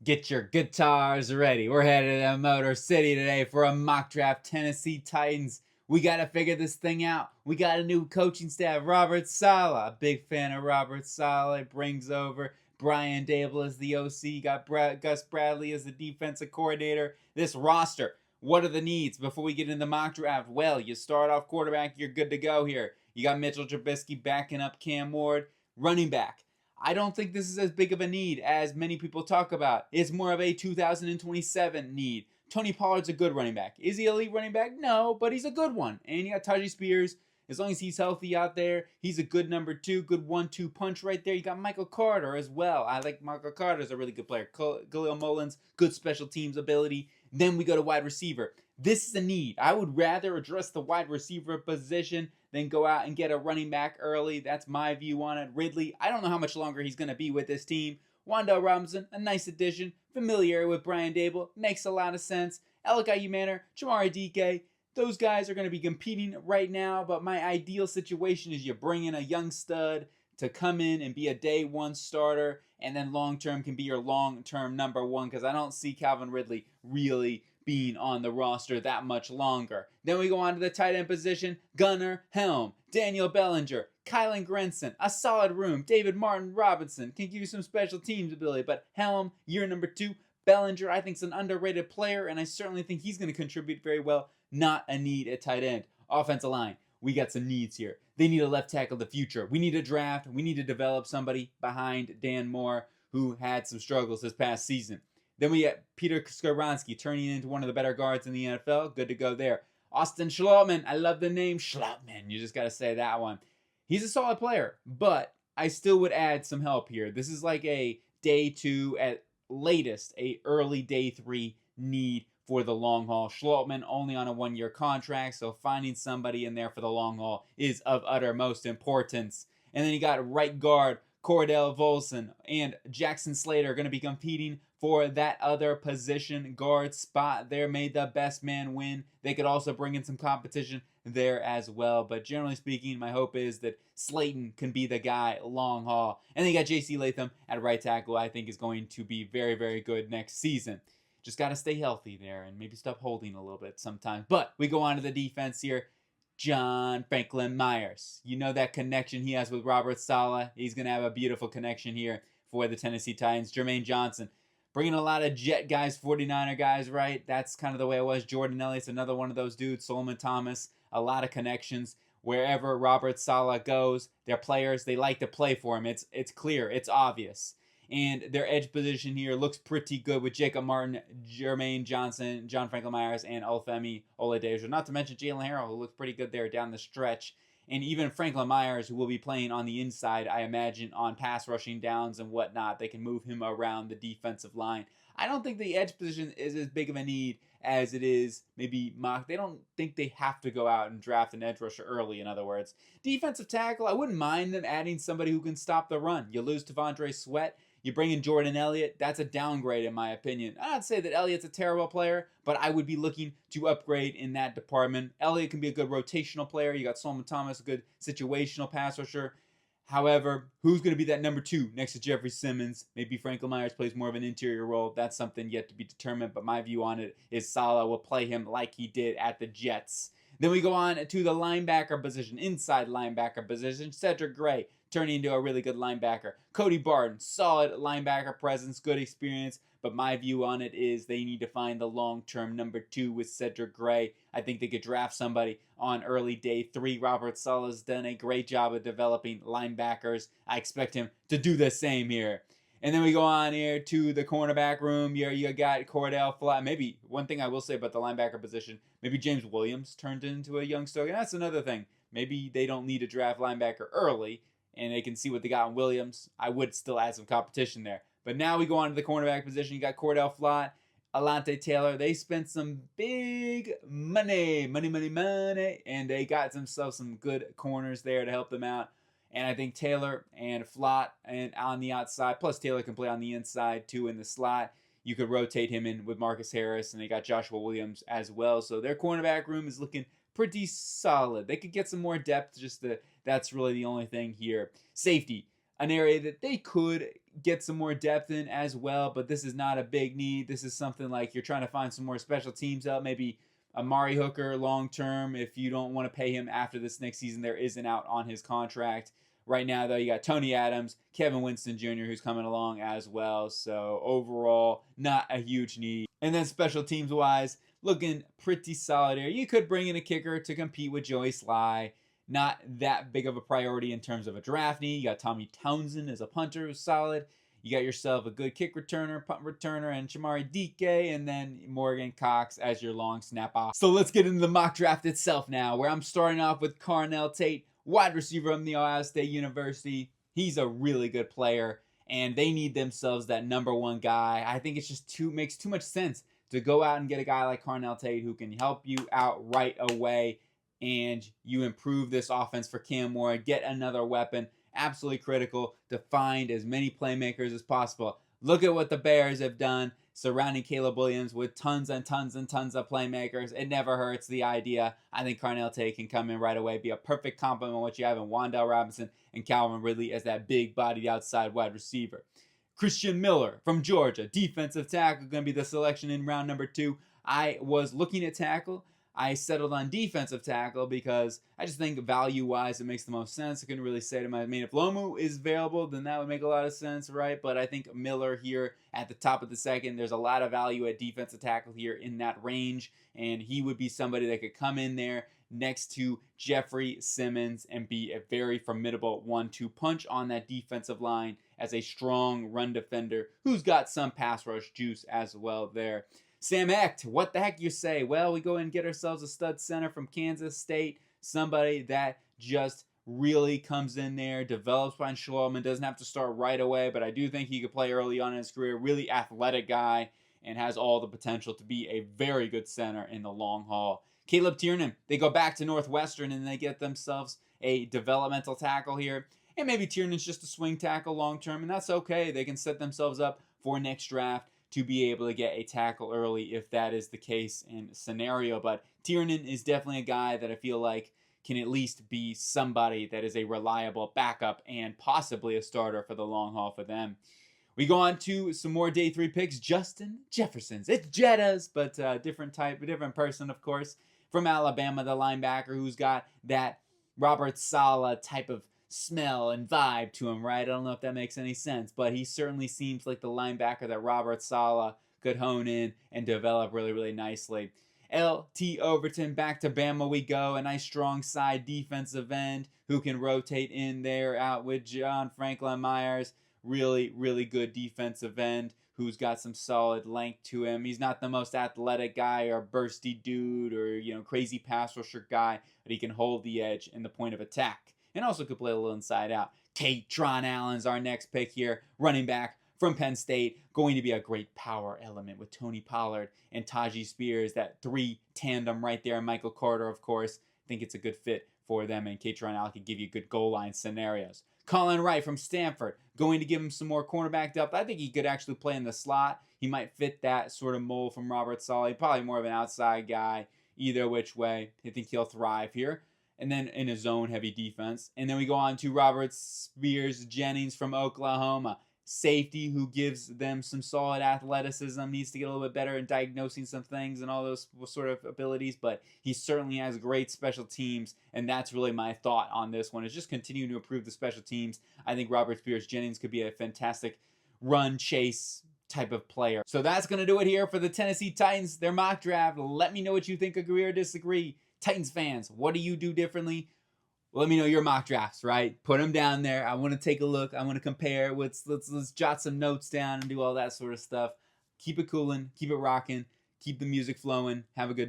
Get your guitars ready. We're headed to Motor City today for a mock draft. Tennessee Titans. We got to figure this thing out. We got a new coaching staff. Robert Saleh, a big fan of Robert Saleh, brings over Brian Dable as the OC. Got Gus Bradley as the defensive coordinator. This roster, what are the needs before we get into the mock draft? Well, you start off quarterback, you're good to go here. You got Mitchell Trubisky backing up Cam Ward. Running back, I don't think this is as big of a need as many people talk about. It's more of a 2027 need. Tony Pollard's a good running back. Is he an elite running back? No, but he's a good one. And you got Tajay Spears. As long as he's healthy out there, he's a good number two, good 1-2 punch right there. You got Michael Carter as well. I like Michael Carter as a really good player. Khalil Mullins, good special teams ability. Then we go to wide receiver. This is a need. I would rather address the wide receiver position than go out and get a running back early. That's my view on it. Ridley, I don't know how much longer he's going to be with this team. Wan'Dale Robinson, a nice addition. Familiar with Brian Dable, makes a lot of sense. Elikai Manor, Jamari DK, those guys are going to be competing right now, but my ideal situation is you bring in a young stud to come in and be a day one starter, and then long term can be your long term number one, because I don't see Calvin Ridley really being on the roster that much longer. Then we go on to the tight end position. Gunnar Helm, Daniel Bellinger, Kylan Grenson, a solid room. David Martin Robinson can give you some special teams ability, but Helm, year number two. Bellinger, I think, is an underrated player, and I certainly think he's going to contribute very well. Not a need at tight end. Offensive line, we got some needs here. They need a left tackle of the future. We need a draft. We need to develop somebody behind Dan Moore, who had some struggles this past season. Then we got Peter Skoronski turning into one of the better guards in the NFL. Good to go there. Austin Schlottman, I love the name Schlottman. You just got to say that one. He's a solid player, but I still would add some help here. This is like a day two, at latest, a early day three need for the long haul. Schlottman only on a 1-year contract, so finding somebody in there for the long haul is of uttermost importance. And then you got right guard Cordell Volson and Jackson Slater are going to be competing for that other position guard spot there. May the best man win. They could also bring in some competition there as well. But generally speaking, my hope is that Slayton can be the guy long haul. And then you got J.C. Latham at right tackle, I think is going to be very, very good next season. Just got to stay healthy there and maybe stop holding a little bit sometimes. But we go on to the defense here. John Franklin Myers. You know that connection he has with Robert Saleh. He's going to have a beautiful connection here for the Tennessee Titans. Jermaine Johnson, bringing a lot of Jet guys, 49er guys, right? That's kind of the way it was. Jordan Elliott's another one of those dudes. Solomon Thomas, a lot of connections. Wherever Robert Saleh goes, their players, they like to play for him. It's clear. It's obvious. And their edge position here looks pretty good with Jacob Martin, Jermaine Johnson, John Franklin Myers, and Olufemi Oladejo. Not to mention Jalen Harrell, who looks pretty good there down the stretch. And even Franklin Myers, who will be playing on the inside, I imagine, on pass rushing downs and whatnot. They can move him around the defensive line. I don't think the edge position is as big of a need as it is maybe mock. They don't think they have to go out and draft an edge rusher early, in other words. Defensive tackle, I wouldn't mind them adding somebody who can stop the run. You lose T'Vondre Sweat. You bring in Jordan Elliott, that's a downgrade in my opinion. I'd say that Elliott's a terrible player, but I would be looking to upgrade in that department. Elliott can be a good rotational player. You got Solomon Thomas, a good situational pass rusher. However, who's going to be that number two next to Jeffrey Simmons? Maybe Franklin Myers plays more of an interior role. That's something yet to be determined, but my view on it is Saleh will play him like he did at the Jets. Then we go on to the linebacker position, inside linebacker position. Cedric Gray turning into a really good linebacker. Cody Barton, solid linebacker presence, good experience. But my view on it is they need to find the long-term number two with Cedric Gray. I think they could draft somebody on early day three. Robert Saleh's done a great job of developing linebackers. I expect him to do the same here. And then we go on here to the cornerback room. You got Cordell Flott. Maybe one thing I will say about the linebacker position, maybe James Williams turned into a young star. And that's another thing. Maybe they don't need to draft linebacker early, and they can see what they got in Williams. I would still add some competition there. But now we go on to the cornerback position. You got Cordell Flott, Alante Taylor. They spent some big money, and they got themselves some good corners there to help them out. And I think Taylor and Flott and on the outside, plus Taylor can play on the inside too in the slot. You could rotate him in with Marcus Harris, and they got Joshua Williams as well. So their cornerback room is looking pretty solid. They could get some more depth. That's really the only thing here. Safety, an area that they could get some more depth in as well, but this is not a big need. This is something like you're trying to find some more special teams out, maybe Amari Hooker long term. If you don't want to pay him after this next season, there is an out on his contract. Right now, though, you got Tony Adams, Kevin Winston Jr., who's coming along as well. So overall, not a huge need. And then special teams wise, looking pretty solid here. You could bring in a kicker to compete with Joey Sly. Not that big of a priority in terms of a draft need. You got Tommy Townsend as a punter who's solid. You got yourself a good kick returner, punt returner, and Chamari Dike, and then Morgan Cox as your long snap off. So let's get into the mock draft itself now, where I'm starting off with Carnell Tate, wide receiver from the Ohio State University. He's a really good player, and they need themselves that number one guy. I think it's just makes too much sense to go out and get a guy like Carnell Tate who can help you out right away, and you improve this offense for Cam Moore, get another weapon. Absolutely critical to find as many playmakers as possible. Look at what the Bears have done surrounding Caleb Williams with tons and tons and tons of playmakers. It never hurts, the idea. I think Carnell Tate can come in right away, be a perfect complement of what you have in Wan'Dale Robinson and Calvin Ridley as that big-bodied outside wide receiver. Christian Miller from Georgia, defensive tackle, going to be the selection in round number 2. I was looking at tackle. I settled on defensive tackle because I just think value-wise it makes the most sense. I couldn't really say to my, if Lomu is available, then that would make a lot of sense, right? But I think Miller here at the top of the second, there's a lot of value at defensive tackle here in that range, and he would be somebody that could come in there next to Jeffrey Simmons and be a very formidable 1-2 punch on that defensive line as a strong run defender who's got some pass rush juice as well there. Sam Hecht, what the heck you say? Well, we go and get ourselves a stud center from Kansas State, somebody that just really comes in there, develops behind Schloman, doesn't have to start right away, but I do think he could play early on in his career. Really athletic guy and has all the potential to be a very good center in the long haul. Caleb Tiernan, they go back to Northwestern and they get themselves a developmental tackle here. And maybe Tiernan's just a swing tackle long term, and that's okay. They can set themselves up for next draft to be able to get a tackle early if that is the case in scenario. But Tiernan is definitely a guy that I feel like can at least be somebody that is a reliable backup and possibly a starter for the long haul for them. We go on to some more day 3 picks. Justin Jefferson's. It's Jetta's, but different type, a different person, of course. From Alabama, the linebacker who's got that Robert Saleh type of smell and vibe to him, right? I don't know if that makes any sense, but he certainly seems like the linebacker that Robert Saleh could hone in and develop really, really nicely. L.T. Overton, back to Bama we go. A nice strong side defensive end who can rotate in there out with John Franklin Myers. Really, really good defensive end who's got some solid length to him. He's not the most athletic guy or bursty dude or, crazy pass rusher guy, but he can hold the edge in the point of attack. And also could play a little inside out. Katron Allen's our next pick here. Running back from Penn State. Going to be a great power element with Tony Pollard and Tajee Spears. That 3 tandem right there. Michael Carter, of course. I think it's a good fit for them. And Katron Allen can give you good goal line scenarios. Colin Wright from Stanford. Going to give him some more cornerback depth. I think he could actually play in the slot. He might fit that sort of mold from Robert Saleh. Probably more of an outside guy. Either which way. I think he'll thrive here. And then in a zone-heavy defense. And then we go on to Robert Spears Jennings from Oklahoma. Safety who gives them some solid athleticism. Needs to get a little bit better in diagnosing some things and all those sort of abilities. But he certainly has great special teams. And that's really my thought on this one, is just continuing to improve the special teams. I think Robert Spears Jennings could be a fantastic run, chase type of player. So that's going to do it here for the Tennessee Titans. Their mock draft. Let me know what you think, agree or disagree. Titans fans, what do you do differently? Let me know your mock drafts, right? Put them down there. I want to take a look. I want to compare. Let's jot some notes down and do all that sort of stuff. Keep it coolin', keep it rocking, keep the music flowing. Have a good day.